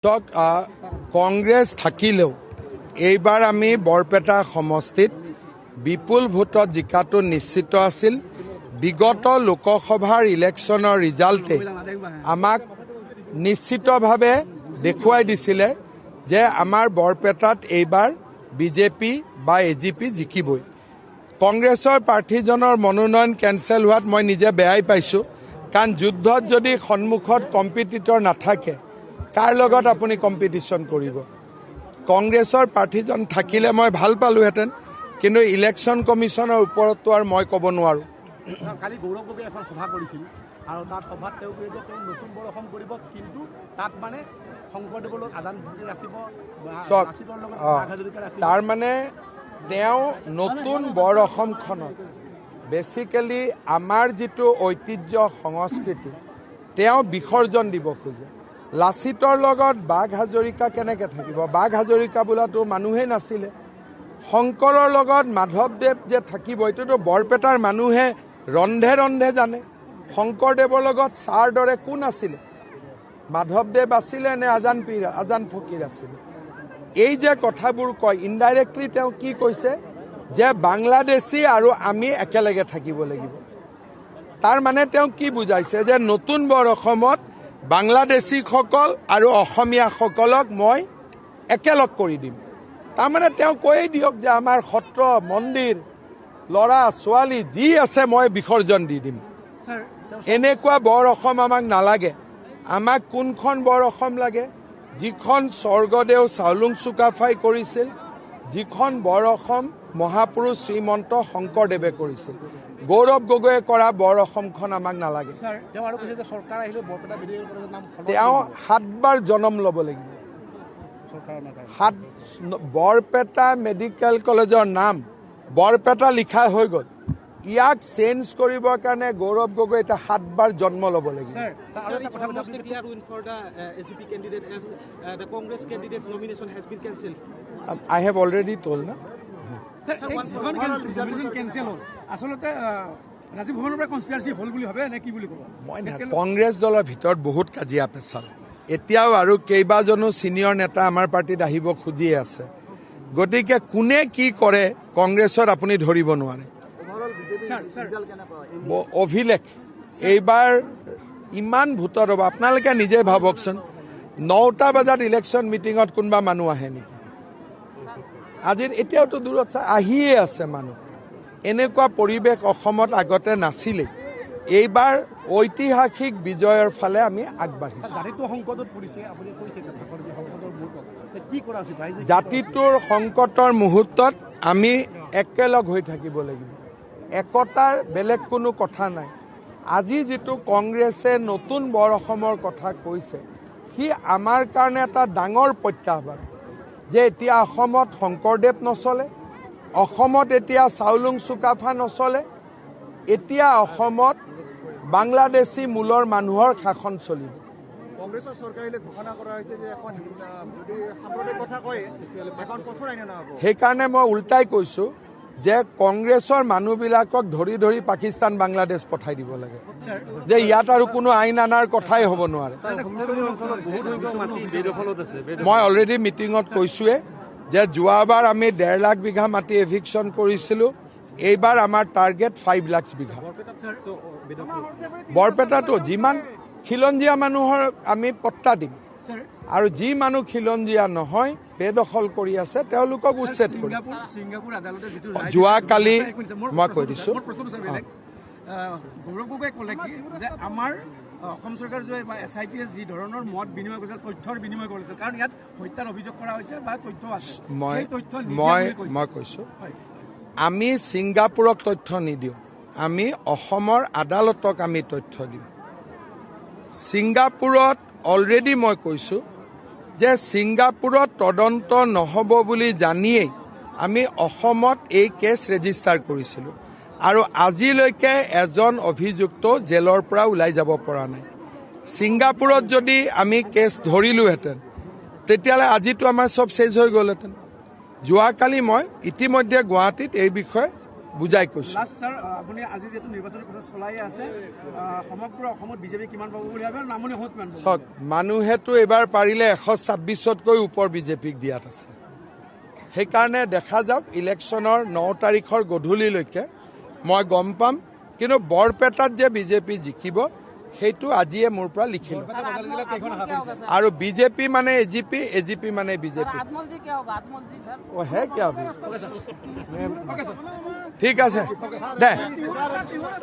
কংগ্ৰেছ থাকিলেও এইবাৰ আমি বৰপেটা সমষ্টিত বিপুল ভোটত জিকাটো নিশ্চিত আছিল। বিগত লোকসভাৰ ইলেকশ্যনৰ ৰিজাল্টে আমাক নিশ্চিতভাৱে দেখুৱাই দিছিলে যে আমাৰ বৰপেটাত এইবাৰ বিজেপি বা এজিপি জিকিবই। কংগ্ৰেছৰ প্ৰাৰ্থীজনৰ মনোনয়ন কেঞ্চেল হোৱাত মই নিজে বেয়াই পাইছোঁ, কাৰণ যুদ্ধত যদি সন্মুখত কম্পিটিটৰ নাথাকে কাৰ লগত আপুনি কম্পিটিশ্যন কৰিব। কংগ্ৰেছৰ প্ৰাৰ্থীজন থাকিলে মই ভাল পালোহেঁতেন, কিন্তু ইলেকশ্যন কমিশ্যনৰ ওপৰতো আৰু মই ক'ব নোৱাৰোঁ। কালি গৌৰৱ গগৈয়ে এখন সভা কৰিছিল আৰু তাত সভাত তেওঁ কৈছে যে তেওঁ নতুন বৰ অসম কৰিব, কিন্তু তাত মানে শংকৰদেৱৰ লগত আদান প্ৰদান ৰাখিব, তাৰমানে তেওঁ নতুন বৰ অসমখনত বেচিকেলি আমাৰ যিটো ঐতিহ্য সংস্কৃতি তেওঁ বিসৰ্জন দিব খোজে। লাচিতৰ লগত বাঘ হাজৰিকা কেনেকৈ থাকিব? বাঘ হাজৰিকা বোলাটো মানুহেই নাছিলে। শংকৰৰ লগত মাধৱদেৱ যে থাকিব এইটোতো বৰপেটাৰ মানুহে ৰন্ধে ৰন্ধে জানে। শংকৰদেৱৰ লগত ছাৰ দৰে কোন আছিলে? মাধৱদেৱ আছিলে নে আজান ফকীৰ আছিলে? এই যে কথাবোৰ কয়, ইনডাইৰেক্টলি তেওঁ কি কৈছে যে বাংলাদেশী আৰু আমি একেলগে থাকিব লাগিব। তাৰ মানে তেওঁ কি বুজাইছে যে নতুন বৰ অসমত বাংলাদেশীসকল আৰু অসমীয়াসকলক মই একেলগ কৰি দিম। তাৰমানে তেওঁ কৈয়ে দিয়ক যে আমাৰ সত্ৰ মন্দিৰ ল'ৰা ছোৱালী যি আছে মই বিসৰ্জন দি দিম। এনেকুৱা বৰ অসম আমাক নালাগে। আমাক কোনখন বৰ অসম লাগে? যিখন স্বৰ্গদেউ চাওলুং চুকাফাই কৰিছিল, যিখন বৰ অসম মহাপুৰুষ শ্ৰীমন্ত শংকৰদেৱে কৰিছিল। গৌৰৱ গগৈয়ে কৰা বৰ অসমখন আমাক নালাগে। তেওঁ 7 বাৰ জন্ম ল'ব লাগিব। বৰপেটা মেডিকেল কলেজৰ নাম বৰপেটা লিখা হৈ গ'ল। ইয়াক চেঞ্জ কৰিবৰ কাৰণে গৌৰৱ গগৈ এটা 7 বাৰ জন্ম ল'ব লাগিব। I have already told না। কংগ্ৰেছ দলৰ ভিতৰত বহুত কাজিয়া পেচাল এতিয়াও, আৰু কেইবাজনো ছিনিয়ৰ নেতা আমাৰ পাৰ্টিত আহিব খুজিয়ে আছে। গতিকে কোনে কি কৰে কংগ্ৰেছত আপুনি ধৰিব নোৱাৰে। অভিলেখ এইবাৰ ইমান ভোটত হ'ব। আপোনালোকে নিজে ভাবকচোন, 9টা বজাত ইলেকশ্যন মিটিঙত কোনোবা মানুহ আহে নেকি? আজি এতিয়াওতো দূৰত চাই আহিয়ে আছে মানুহ। এনেকুৱা পৰিৱেশ অসমত আগতে নাছিলে। এইবাৰ ঐতিহাসিক বিজয়ৰ ফালে আমি আগবাঢ়িছোঁ। জাতিটোৰ সংকটৰ মুহূৰ্তত আমি একেলগ হৈ থাকিব লাগিব। একতাৰ বেলেগ কোনো কথা নাই। আজি যিটো কংগ্ৰেছে নতুন বৰ অসমৰ কথা কৈছে, সি আমাৰ কাৰণে এটা ডাঙৰ প্ৰত্যাহ্বান যে এতিয়া অসমত শংকৰদেৱ নচলে, অসমত এতিয়া চাওলুং চুকাফা নচলে, এতিয়া অসমত বাংলাদেশী মূলৰ মানুহৰ শাসন চলিব। কংগ্ৰেছৰ চৰকাৰে ঘোষণা কৰা হৈছে যে এখন যদি সাম্প্ৰদায়িক কথা কয় এখন কঠোৰ আইন অনা হ'ব। সেইকাৰণে মই উল্টাই কৈছোঁ যে কংগ্ৰেছৰ মানুহবিলাকক ধৰি ধৰি পাকিস্তান বাংলাদেশ পঠাই দিব লাগে, যে ইয়াত আৰু কোনো আইন অনাৰ কথাই হ'ব নোৱাৰে। মই অলৰেডি মিটিঙত কৈছোঁৱে যে যোৱাবাৰ আমি 1.5 লাখ বিঘা মাটি এভিকশ্যন কৰিছিলোঁ। এইবাৰ আমাৰ টাৰ্গেট 5 লাখ বিঘা। বৰপেটাটো যিমান খিলঞ্জীয়া মানুহৰ আমি পট্টা দিম, আৰু যি মানুহ খিলঞ্জীয়া নহয় বেদখল কৰি আছে তেওঁলোকক উচ্ছেদ কৰিম। যোৱাকালি মই কৈ দিছোঁ, গৌৰৱ গগৈয়ে ক'লে কি যে আমাৰ অসম চৰকাৰ SIT-য়ে যি ধৰণৰ মত বিনিময় কৰিছে, তথ্যৰ বিনিময় কৰিছে, কাৰণ ইয়াত হত্যাৰ অভিযোগ কৰা হৈছে বা তথ্য আছে। মই কৈছোঁ আমি ছিংগাপুৰক তথ্য নিদিওঁ, আমি অসমৰ আদালতক আমি তথ্য দিম। ছিংগাপুৰত অলৰেডি মই কৈছোঁ যে ছিংগাপুৰত তদন্ত নহ'ব বুলি জানিয়েই আমি অসমত এই কেছ ৰেজিষ্টাৰ কৰিছিলোঁ, আৰু আজিলৈকে এজন অভিযুক্ত জেলৰ পৰা ওলাই যাব পৰা নাই। ছিংগাপুৰত যদি আমি কেছ ধৰিলোহেঁতেন তেতিয়াহ'লে আজিতো আমাৰ চব চেজ হৈ গ'লহেঁতেন। যোৱাকালি মই ইতিমধ্যে গুৱাহাটীত এই বিষয়ে বুজাই কৈছোঁ। লাষ্ট ছাৰ আপুনি আজি যিহেতু নিৰ্বাচনী প্ৰচাৰ চলাই আছে সমগ্ৰ অসমত বিজেপি কিমান পাব বুলি ভাবে আৰু নামনি অসমত কিমান পাব? চাওক, মানুহেতো এইবাৰ পাৰিলে 126তকৈ ওপৰ বিজেপিক দিয়াত আছে। সেইকাৰণে দেখা যাওক ইলেকশ্যনৰ 9 তাৰিখৰ গধূলিলৈকে মই গম পাম। কিন্তু বৰপেটাত যে বিজেপি জিকিব সেইটো আজিয়ে মোৰ পৰা লিখি লওক। আৰু বিজেপি মানে এজিপি, এজিপি মানে বিজেপি। হে কিয়া ঠিক আছে দে।